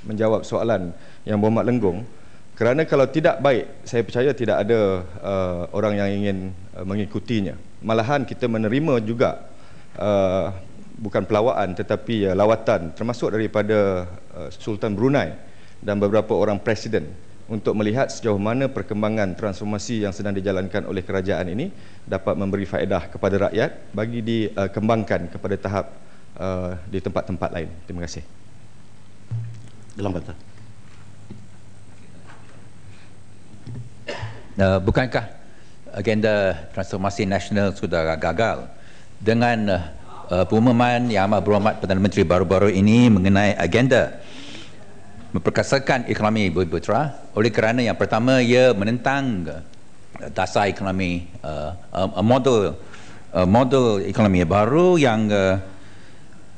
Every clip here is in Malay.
menjawab soalan Yang Berhormat Lenggong, kerana kalau tidak baik, saya percaya tidak ada orang yang ingin mengikutinya. Malahan kita menerima juga bukan pelawaan tetapi lawatan termasuk daripada Sultan Brunei dan beberapa orang presiden untuk melihat sejauh mana perkembangan transformasi yang sedang dijalankan oleh kerajaan ini dapat memberi faedah kepada rakyat bagi dikembangkan kepada tahap di tempat-tempat lain. Terima kasih. Dalam kata. Bukankah agenda transformasi nasional sudah gagal dengan pengumuman Yang Amat Berhormat Perdana Menteri baru-baru ini mengenai agenda memperkasakan ekonomi bumi putera? Oleh kerana yang pertama, ia menentang dasar ekonomi, model ekonomi baru yang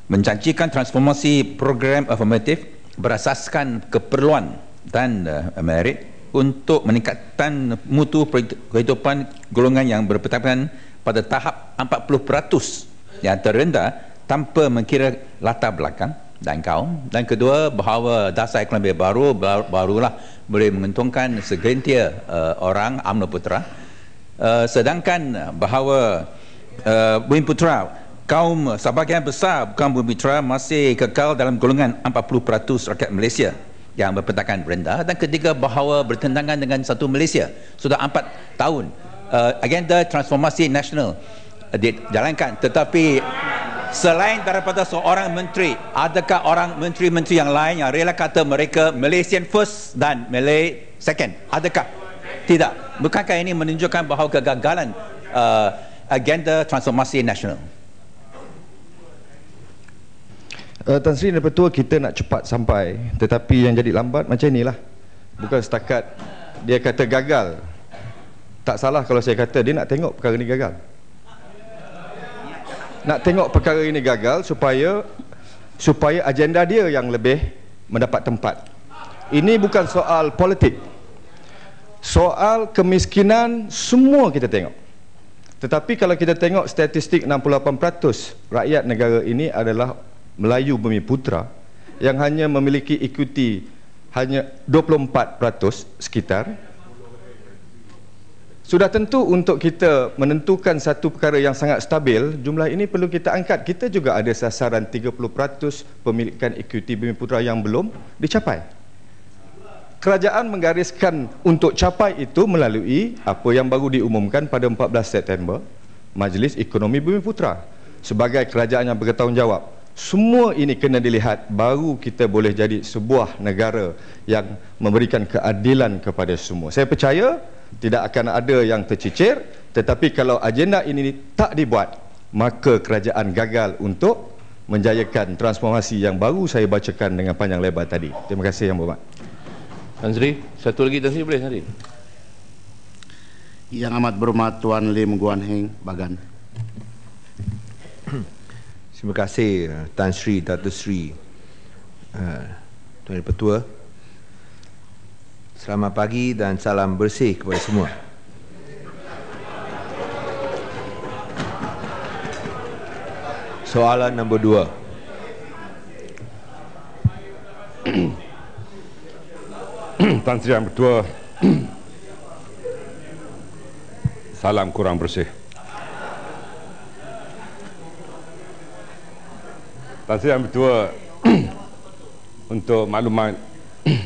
menjanjikan transformasi program afirmatif berasaskan keperluan dan merit untuk meningkatkan mutu kehidupan golongan yang berpendapatan pada tahap 40% yang terendah tanpa mengkira latar belakang dan kaum. Dan kedua, bahawa dasar ekonomi barulah boleh menguntungkan segelintir orang UMNO Putera, sedangkan bahawa bumi putera, kaum sebahagian besar kaum bumi putera masih kekal dalam golongan 40% rakyat Malaysia yang berpendapatan rendah. Dan ketiga, bahawa bertentangan dengan satu Malaysia sudah 4 tahun agenda transformasi nasional dijalankan, tetapi selain daripada seorang menteri, adakah orang menteri-menteri yang lain yang rela kata mereka Malaysian first dan Malay second? Adakah? Tidak. Bukankah ini menunjukkan bahawa kegagalan agenda transformasi nasional? Tan Sri dan Petua, kita nak cepat sampai, tetapi yang jadi lambat macam inilah. Bukan setakat dia kata gagal. Tak salah kalau saya kata dia nak tengok perkara ini gagal. Nak tengok perkara ini gagal supaya agenda dia yang lebih mendapat tempat. Ini bukan soal politik. Soal kemiskinan semua kita tengok. Tetapi kalau kita tengok statistik, 68% rakyat negara ini adalah Melayu bumi putera yang hanya memiliki ekuiti hanya 24% sekitar. Sudah tentu untuk kita menentukan satu perkara yang sangat stabil, jumlah ini perlu kita angkat. Kita juga ada sasaran 30% pemilikan ekuiti bumi putera yang belum dicapai. Kerajaan menggariskan untuk capai itu melalui apa yang baru diumumkan pada 14 September, Majlis Ekonomi Bumi Putera. Sebagai kerajaan yang bertanggungjawab, semua ini kena dilihat, baru kita boleh jadi sebuah negara yang memberikan keadilan kepada semua. Saya percaya tidak akan ada yang tercicir, tetapi kalau agenda ini tak dibuat, maka kerajaan gagal untuk menjayakan transformasi yang baru saya bacakan dengan panjang lebar tadi. Terima kasih Yang Berhormat. Tan Sri, satu lagi Tan Sri boleh Tan Sri? Yang Amat Berhormat Tuan Lim Guan Heng Bagan. Terima kasih Tan Sri, Datuk Sri, Tuan Petua. Selamat pagi dan salam bersih kepada semua. Soalan nombor 2. Tan Sri Yang Petua, salam kurang bersih. Tan Sri Yang Petua, untuk maklumat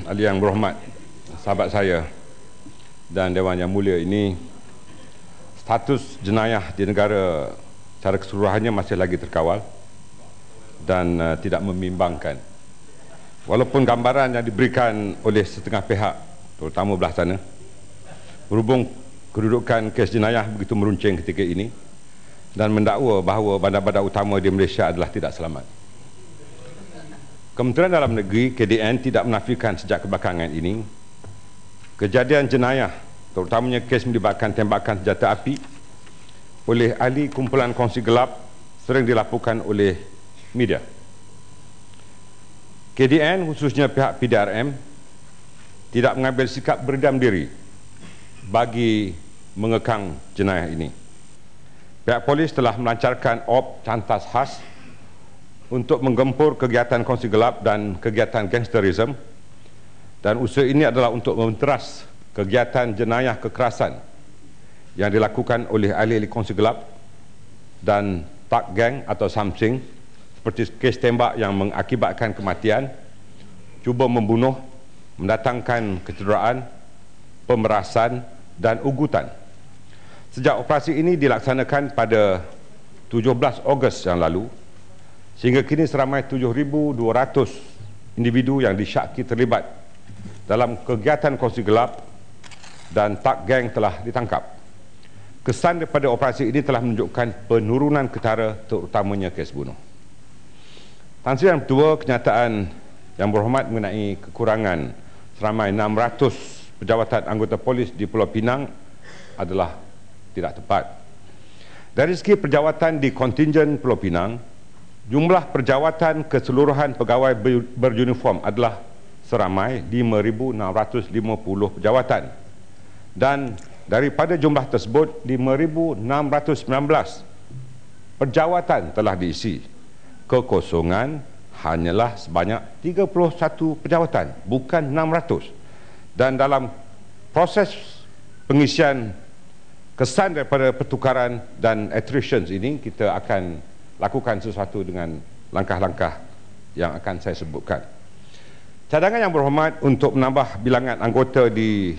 ahli yang berhormat, sahabat saya dan Dewan Yang Mulia ini, status jenayah di negara secara keseluruhannya masih lagi terkawal dan tidak membimbangkan. Walaupun gambaran yang diberikan oleh setengah pihak, terutama belah sana, berhubung kedudukan kes jenayah begitu meruncing ketika ini dan mendakwa bahawa bandar-bandar utama di Malaysia adalah tidak selamat. Kementerian Dalam Negeri KDN tidak menafikan sejak kebelakangan ini kejadian jenayah, terutamanya kes melibatkan tembakan senjata api oleh ahli kumpulan kongsi gelap sering dilaporkan oleh media. KDN khususnya pihak PDRM tidak mengambil sikap berdiam diri bagi mengekang jenayah ini. Pihak polis telah melancarkan op cantas khas untuk menggempur kegiatan kongsi gelap dan kegiatan gangsterisme Dan usaha ini adalah untuk menteras kegiatan jenayah kekerasan yang dilakukan oleh ahli-ahli kongsi gelap dan tak geng atau something, seperti kes tembak yang mengakibatkan kematian, cuba membunuh, mendatangkan kecederaan, pemerasan dan ugutan. Sejak operasi ini dilaksanakan pada 17 Ogos yang lalu, sehingga kini seramai 7,200 individu yang disyaki terlibat dalam kegiatan kongsi gelap dan tak geng telah ditangkap. Kesan daripada operasi ini telah menunjukkan penurunan ketara, terutamanya kes bunuh. Tan Sri Yang Pertua, kenyataan Yang Berhormat mengenai kekurangan seramai 600 pejawatan anggota polis di Pulau Pinang adalah tidak tepat. Dari segi perjawatan di kontingen Pulau Pinang, jumlah perjawatan keseluruhan pegawai beruniform adalah seramai 5,650 pejawatan, dan daripada jumlah tersebut 5,619 pejawatan telah diisi. Kekosongan hanyalah sebanyak 31 pejawatan, bukan 600. Dan dalam proses pengisian kesan daripada pertukaran dan attrition ini, kita akan lakukan sesuatu dengan langkah-langkah yang akan saya sebutkan. Cadangan Yang Berhormat untuk menambah bilangan anggota di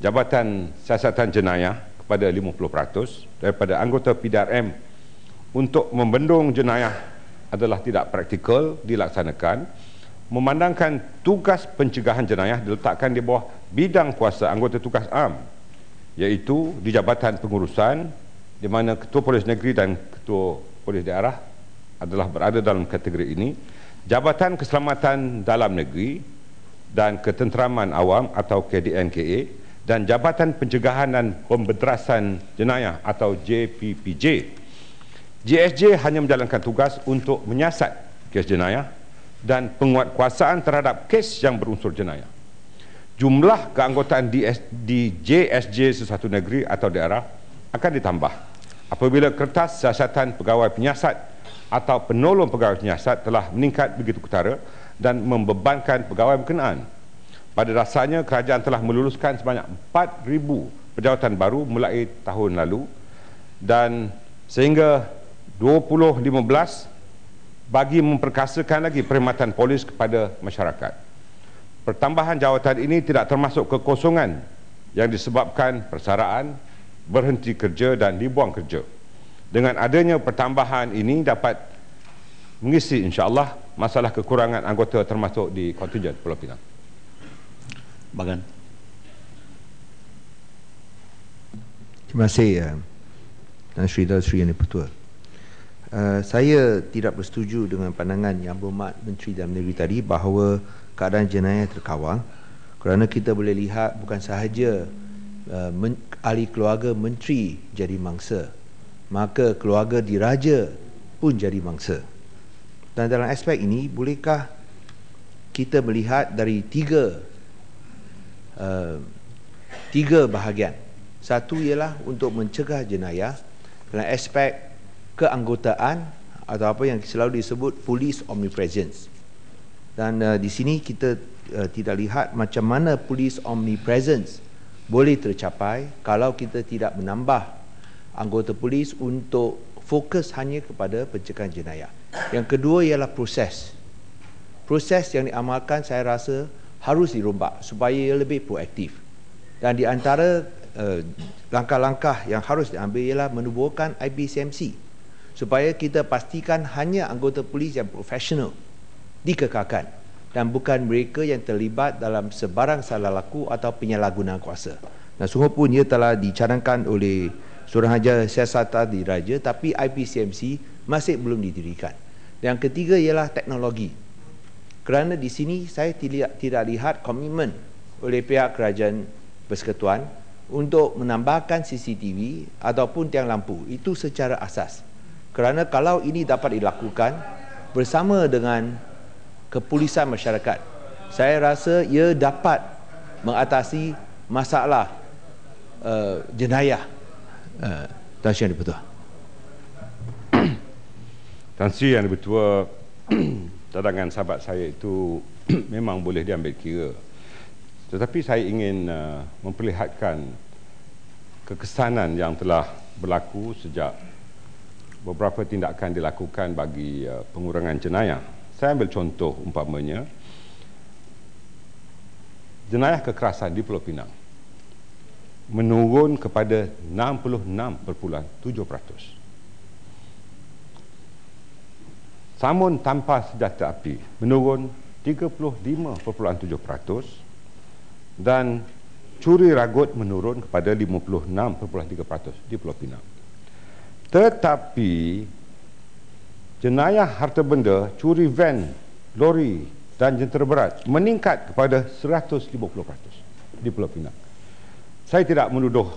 Jabatan Siasatan Jenayah kepada 50% daripada anggota PDRM untuk membendung jenayah adalah tidak praktikal dilaksanakan, memandangkan tugas pencegahan jenayah diletakkan di bawah bidang kuasa anggota tugas am, iaitu di Jabatan Pengurusan, di mana Ketua Polis Negeri dan Ketua Polis Daerah adalah berada dalam kategori ini, Jabatan Keselamatan Dalam Negeri dan Ketenteraman Awam atau KDNKA, dan Jabatan Pencegahan dan Pembenterasan Jenayah atau JPPJ. JSJ hanya menjalankan tugas untuk menyiasat kes jenayah dan penguatkuasaan terhadap kes yang berunsur jenayah. Jumlah keanggotaan di JSJ sesuatu negeri atau daerah akan ditambah apabila kertas siasatan pegawai penyiasat atau penolong pegawai penyiasat telah meningkat begitu ketara dan membebankan pegawai berkenaan. Pada dasarnya, kerajaan telah meluluskan sebanyak 4,000 pejawatan baru mulai tahun lalu, dan sehingga 2015 bagi memperkasakan lagi perkhidmatan polis kepada masyarakat. Pertambahan jawatan ini tidak termasuk kekosongan yang disebabkan persaraan, berhenti kerja dan dibuang kerja. Dengan adanya pertambahan ini dapat mengisi insya-Allah masalah kekurangan anggota termasuk di kontingen Pulau Pinang. Bagan. Terima kasih Tan Sri Yang Pertua. Saya tidak bersetuju dengan pandangan Yang Berhormat Menteri Dalam Negeri tadi bahawa keadaan jenayah terkawal, kerana kita boleh lihat bukan sahaja ahli keluarga menteri jadi mangsa, maka keluarga diraja pun jadi mangsa. Dan dalam aspek ini, bolehkah kita melihat dari tiga bahagian? Satu ialah untuk mencegah jenayah dalam aspek keanggotaan atau apa yang selalu disebut police omnipresence. Dan di sini kita tidak lihat macam mana police omnipresence boleh tercapai kalau kita tidak menambah anggota polis untuk fokus hanya kepada pencegahan jenayah. Yang kedua ialah proses. Proses yang diamalkan saya rasa harus dirombak supaya ia lebih proaktif. Dan di antara langkah-langkah yang harus diambil ialah menubuhkan IPCMC supaya kita pastikan hanya anggota polis yang profesional dikekalkan dan bukan mereka yang terlibat dalam sebarang salah laku atau penyalahgunaan kuasa. Dan sungguh pun ia telah dicadangkan oleh Suruhanjaya Siasatan Diraja, tapi IPCMC masih belum didirikan. Yang ketiga ialah teknologi. Kerana di sini saya tidak lihat komitmen oleh pihak kerajaan persekutuan untuk menambahkan CCTV ataupun tiang lampu. Itu secara asas. Kerana kalau ini dapat dilakukan bersama dengan kepulisan masyarakat, saya rasa ia dapat mengatasi masalah jenayah. Tan Sri Yang Pertua. Tan Sri Yang Pertua, cadangan sahabat saya itu memang boleh diambil kira. Tetapi saya ingin memperlihatkan kekesanan yang telah berlaku sejak beberapa tindakan dilakukan bagi pengurangan jenayah. Saya ambil contoh umpamanya jenayah kekerasan di Pulau Pinang menurun kepada 66.7%. Samun tanpa senjata api menurun 35.7% dan curi ragut menurun kepada 56.3% di Pulau Pinang. Tetapi jenayah harta benda, curi van, lori dan jentera berat meningkat kepada 150% di Pulau Pinang. Saya tidak menuduh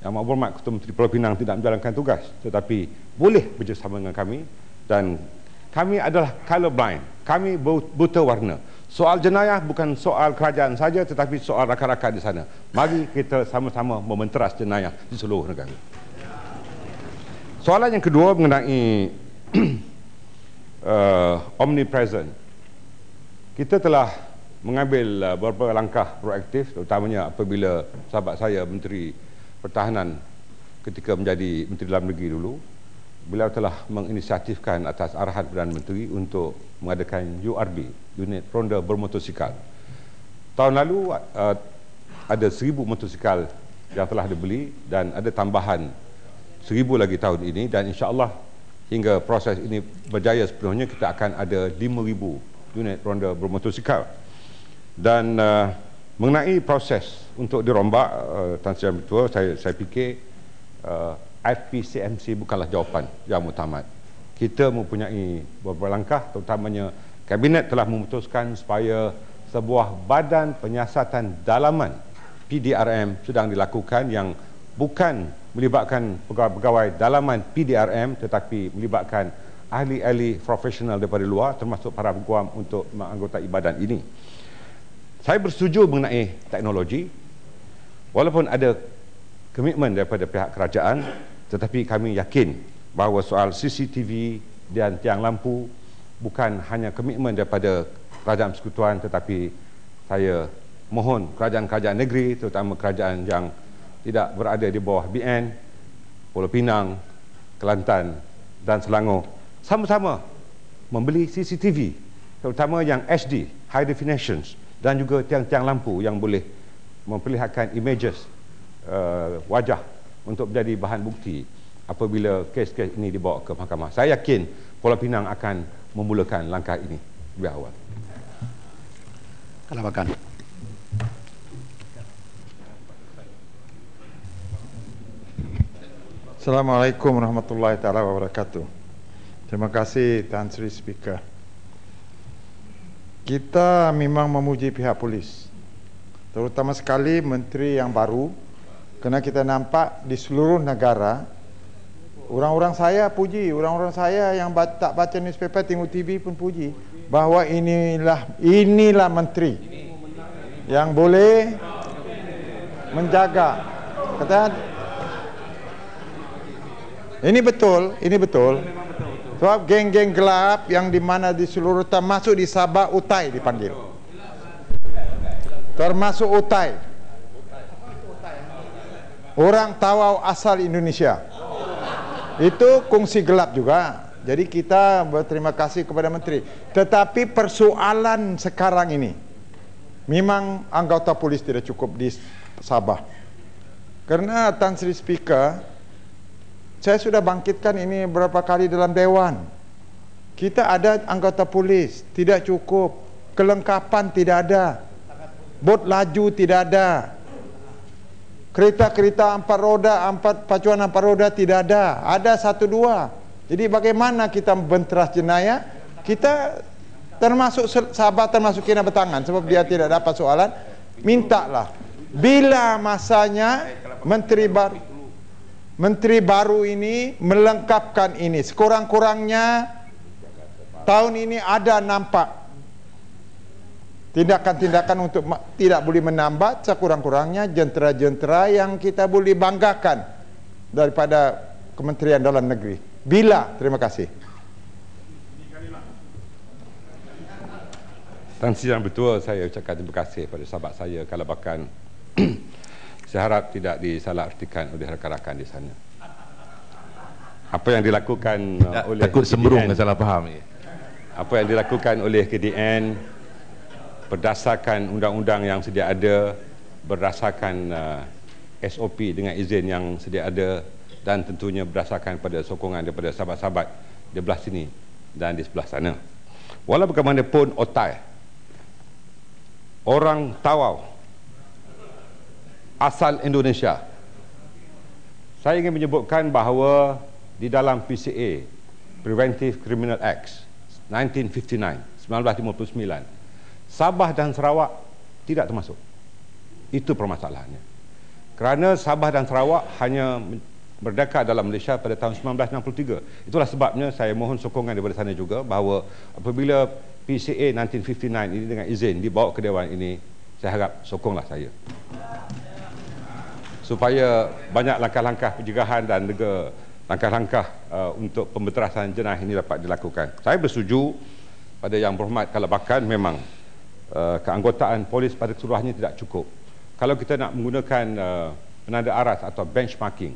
Yang Amat Berhormat Ketua Menteri Pulau Pinang tidak menjalankan tugas, tetapi boleh bekerjasama dengan kami, dan kami adalah colour blind, kami buta warna. Soal jenayah bukan soal kerajaan saja, tetapi soal rakan-rakan di sana. Mari kita sama-sama mementeras jenayah di seluruh negara. Soalan yang kedua mengenai omnipresent. Kita telah mengambil beberapa langkah proaktif, terutamanya apabila sahabat saya Menteri Pertahanan ketika menjadi Menteri Dalam Negeri dulu, beliau telah menginisiatifkan atas arahan Perdana Menteri untuk mengadakan URB, unit ronda bermotosikal. Tahun lalu ada 1,000 motosikal yang telah dibeli dan ada tambahan 1,000 lagi tahun ini, dan insya-Allah hingga proses ini berjaya sepenuhnya kita akan ada 5,000 unit ronda bermotosikal. Dan mengenai proses untuk dirombak, Tan Sri Yang Ketua, saya fikir IPCMC bukanlah jawapan yang mutamat. Kita mempunyai beberapa langkah, terutamanya Kabinet telah memutuskan supaya sebuah badan penyiasatan dalaman PDRM sedang dilakukan yang bukan melibatkan pegawai-pegawai dalaman PDRM tetapi melibatkan ahli-ahli profesional daripada luar, termasuk para peguam untuk menganggotai badan ini. Saya bersetuju mengenai teknologi, walaupun ada komitmen daripada pihak kerajaan, tetapi kami yakin bahawa soal CCTV dan tiang lampu bukan hanya komitmen daripada kerajaan persekutuan, tetapi saya mohon kerajaan-kerajaan negeri, terutama kerajaan yang tidak berada di bawah BN, Pulau Pinang, Kelantan dan Selangor, sama-sama membeli CCTV, terutama yang HD, high definition, dan juga tiang-tiang lampu yang boleh memperlihatkan images wajah untuk menjadi bahan bukti apabila kes-kes ini dibawa ke mahkamah. Saya yakin Pulau Pinang akan memulakan langkah ini lebih awal. Kalabakan. Assalamualaikum warahmatullahi taala wabarakatuh. Terima kasih Tan Sri Speaker. Kita memang memuji pihak polis, terutama sekali menteri yang baru, kerana kita nampak di seluruh negara, orang-orang saya puji, orang-orang saya yang tak baca newspaper, tengok TV pun puji, bahawa inilah menteri yang boleh menjaga. Kata ini betul. Sebab geng-geng gelap yang di mana di seluruh termasuk di Sabah, Utai dipanggil. Termasuk Utai. Orang Tawau asal Indonesia. Itu kongsi gelap juga. Jadi kita berterima kasih kepada menteri. Tetapi persoalan sekarang ini, memang anggota polis tidak cukup di Sabah. Karena Tan Sri Speaker, saya sudah bangkitkan ini berapa kali dalam Dewan. Kita ada anggota polis, tidak cukup. Kelengkapan tidak ada. Bot laju tidak ada. Kereta-kereta pacuan 4 roda tidak ada. Ada 1-2. Jadi bagaimana kita membenteras jenayah? Kita termasuk Sabah, termasuk Kina Batangan, sebab dia tidak dapat soalan. Mintalah. Bila masanya Menteri baru ini melengkapkan ini. Sekurang-kurangnya tahun ini ada nampak tindakan-tindakan untuk tidak boleh menambah, sekurang-kurangnya jentera-jentera yang kita boleh banggakan daripada Kementerian Dalam Negeri. Bila, terima kasih. Tan Sri Yang Bertua, saya ucapkan terima kasih kepada sahabat saya Kalabakan. Saya harap tidak disalahartikan oleh rakan-rakan di sana. Apa yang dilakukan oleh takut sembrung KDN, dan salah faham. apa yang dilakukan oleh KDN berdasarkan undang-undang yang sedia ada, berdasarkan SOP dengan izin yang sedia ada, dan tentunya berdasarkan pada sokongan daripada sahabat-sahabat di belah sini dan di sebelah sana. Walau bagaimanapun otai, orang Tawau asal Indonesia, saya ingin menyebutkan bahawa di dalam PCA, Preventive Criminal Acts 1959, Sabah dan Sarawak tidak termasuk. Itu permasalahannya. Kerana Sabah dan Sarawak hanya merdeka dalam Malaysia pada tahun 1963. Itulah sebabnya saya mohon sokongan daripada sana juga bahawa apabila PCA 1959 ini dengan izin dibawa ke Dewan ini, saya harap sokonglah saya, supaya banyak langkah-langkah pencegahan dan juga langkah-langkah untuk pembenterasan jenayah ini dapat dilakukan. Saya bersetuju pada Yang Berhormat Kalabakan, memang keanggotaan polis pada keseluruhannya tidak cukup. Kalau kita nak menggunakan penanda aras atau benchmarking